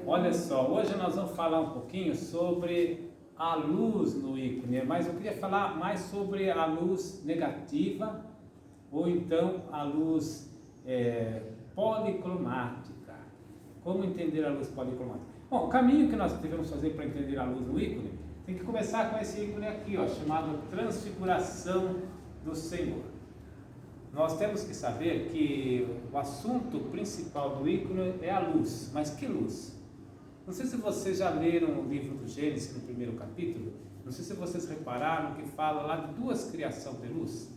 Olha só, hoje nós vamos falar um pouquinho sobre a luz no ícone, mas eu queria falar mais sobre a luz negativa ou então a luz policromática. Como entender a luz policromática? Bom, o caminho que nós devemos fazer para entender a luz no ícone tem que começar com esse ícone aqui, ó, chamado Transfiguração do Senhor. Nós temos que saber que o assunto principal do ícone é a luz. Mas que luz? Não sei se vocês já leram o livro do Gênesis, no primeiro capítulo. Não sei se vocês repararam que fala lá de duas criações de luz.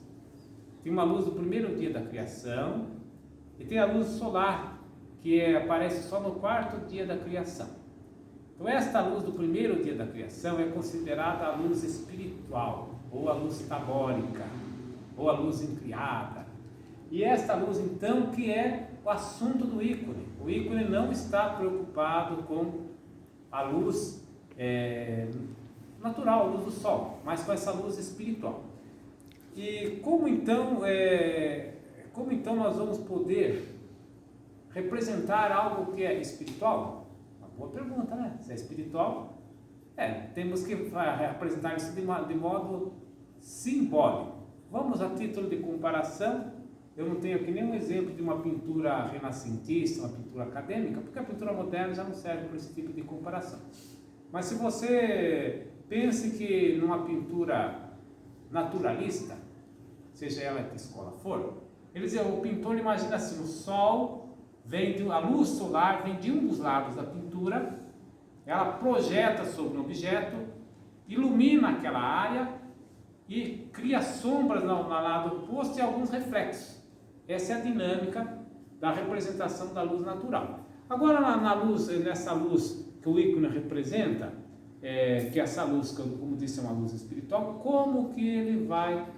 Tem uma luz do primeiro dia da criação e tem a luz solar, que aparece só no quarto dia da criação. Então esta luz do primeiro dia da criação é considerada a luz espiritual, ou a luz tabórica, ou a luz incriada. E esta luz então que é o assunto do ícone. O ícone não está preocupado com a luz natural, a luz do sol, mas com essa luz espiritual. E como então nós vamos poder representar algo que é espiritual? Uma boa pergunta, né? Se é espiritual, temos que representar isso de modo simbólico. Vamos a título de comparação. Eu não tenho aqui nenhum exemplo de uma pintura renascentista, uma pintura acadêmica, porque a pintura moderna já não serve para esse tipo de comparação. Mas se você pense que numa pintura naturalista, seja ela que escola for, o pintor imagina assim, o sol a luz solar vem de um dos lados da pintura, ela projeta sobre um objeto, ilumina aquela área e cria sombras no lado oposto e alguns reflexos. Essa é a dinâmica da representação da luz natural. Agora, nessa luz que o ícone representa, que essa luz, como disse, é uma luz espiritual, como que ele vai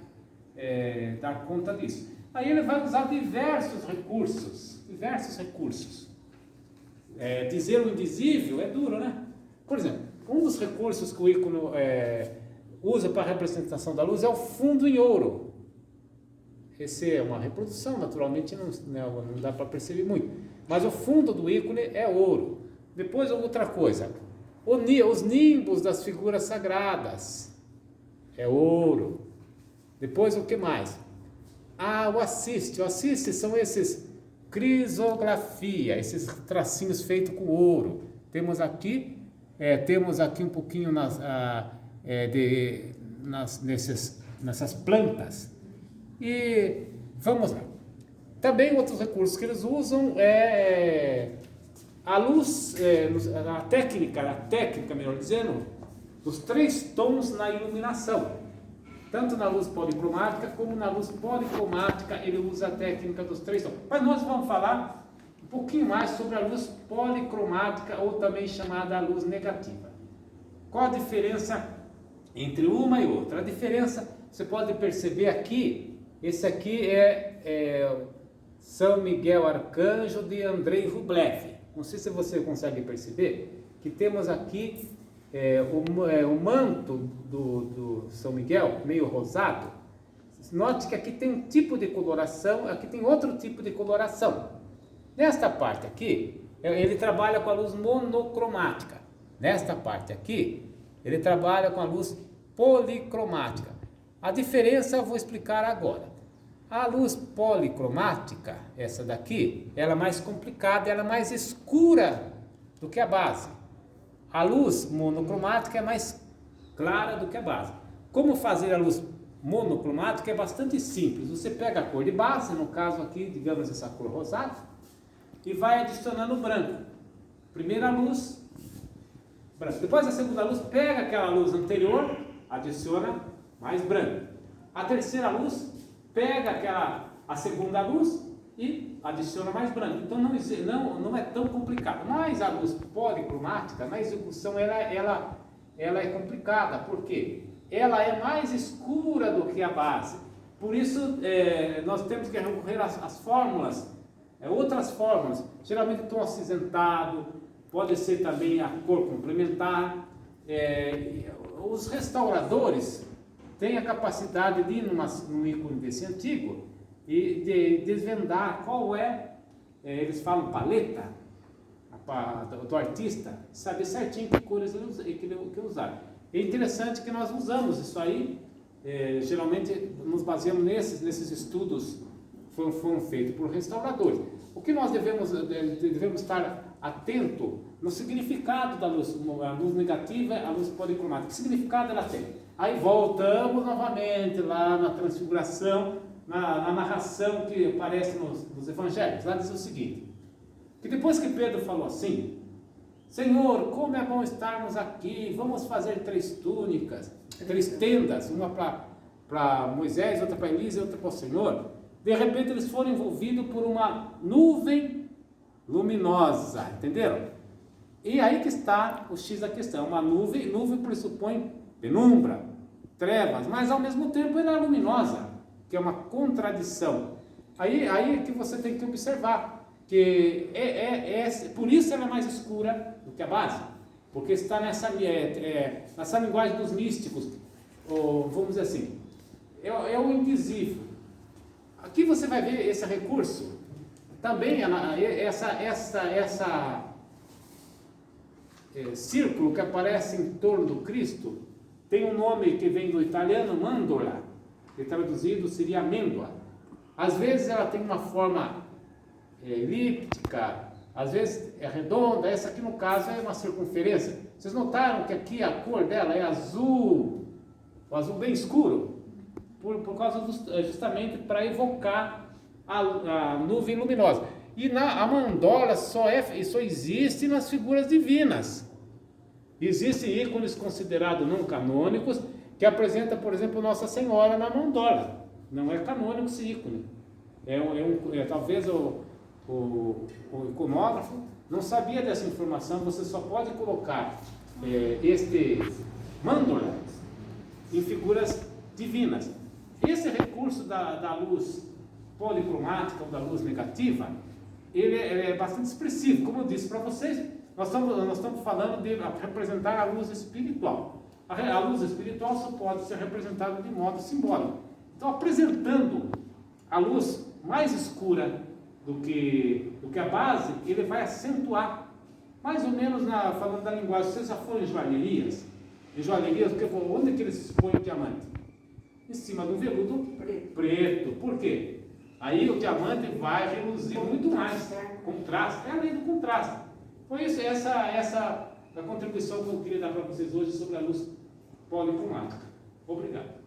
dar conta disso? Aí ele vai usar diversos recursos. Dizer o indizível é duro, né? Por exemplo, um dos recursos que o ícone usa para a representação da luz é o fundo em ouro. Esse é uma reprodução, naturalmente não dá para perceber muito. Mas o fundo do ícone é ouro. Depois outra coisa, os nimbos das figuras sagradas é ouro. Depois o que mais? O assiste. O assiste são esses crisografia, esses tracinhos feitos com ouro. Temos aqui um pouquinho nessas plantas. E vamos lá. Também outros recursos que eles usam a luz, a técnica, melhor dizendo, dos 3 tons na iluminação. Tanto na luz policromática como na luz policromática ele usa a técnica dos 3 tons. Mas nós vamos falar um pouquinho mais sobre a luz policromática ou também chamada luz negativa. Qual a diferença entre uma e outra? A diferença você pode perceber aqui. Esse aqui é São Miguel Arcanjo de Andrei Rublev. Não sei se você consegue perceber que temos aqui o manto do São Miguel, meio rosado. Note que aqui tem um tipo de coloração, aqui tem outro tipo de coloração. Nesta parte aqui, ele trabalha com a luz monocromática. Nesta parte aqui, ele trabalha com a luz policromática. A diferença eu vou explicar agora. A luz policromática, essa daqui, ela é mais complicada, ela é mais escura do que a base. A luz monocromática é mais clara do que a base. Como fazer a luz monocromática é bastante simples. Você pega a cor de base, no caso aqui, digamos essa cor rosada, e vai adicionando branco. Primeira luz, branco. Depois a segunda luz, pega aquela luz anterior, adiciona mais branco. A terceira luz pega a segunda luz e adiciona mais branco. Então não é tão complicado. Mas a luz policromática, na execução, ela é complicada. Por quê? Ela é mais escura do que a base. Por isso nós temos que recorrer às fórmulas, outras fórmulas, geralmente tom acinzentado, pode ser também a cor complementar. Os restauradores têm a capacidade de ir num ícone desse antigo e de desvendar qual eles falam paleta. A do artista saber certinho que cores ele usar. É interessante que nós usamos isso aí, geralmente nos baseamos nesses estudos que foram feitos por restauradores. O que nós devemos estar atento no significado da luz, a luz negativa, a luz policromática. Que significado ela tem? Aí voltamos novamente lá na transfiguração, na narração que aparece nos evangelhos. Lá diz o seguinte, que depois que Pedro falou assim, Senhor, como é bom estarmos aqui, vamos fazer 3 túnicas, 3 tendas, uma para Moisés, outra para Elias e outra para o Senhor. De repente eles foram envolvidos por uma nuvem luminosa, entenderam? E aí que está o X da questão. Uma nuvem pressupõe penumbra, trevas, mas ao mesmo tempo ela é luminosa, que é uma contradição. Aí que você tem que observar, que por isso ela é mais escura do que a base, porque está nessa linguagem dos místicos, ou vamos dizer assim, é o invisível. Aqui você vai ver esse recurso, também círculo que aparece em torno do Cristo, tem um nome que vem do italiano, mandola, que traduzido seria amêndoa. Às vezes ela tem uma forma elíptica, às vezes é redonda, essa aqui no caso é uma circunferência. Vocês notaram que aqui a cor dela é azul, o azul bem escuro, por causa justamente para evocar a nuvem luminosa. E a mandola só existe nas figuras divinas. Existem ícones considerados não canônicos, que apresenta, por exemplo, Nossa Senhora na mandola. Não é canônico esse ícone. Talvez o iconógrafo não sabia dessa informação. Você só pode colocar este mandola em figuras divinas. Esse recurso da luz policromática ou da luz negativa, ele é bastante expressivo. Como eu disse para vocês, nós estamos falando de representar a luz espiritual. A luz espiritual só pode ser representada de modo simbólico. Então, apresentando a luz mais escura do que a base, ele vai acentuar, mais ou menos falando da linguagem. Vocês já foram em joalherias? Em joalherias, onde que eles põem o diamante? Em cima do veludo preto. Por quê? Aí o diamante vai reluzir muito mais. Contraste, é a lei do contraste. Foi isso, essa a contribuição que eu queria dar para vocês hoje sobre a luz policromática. Obrigado.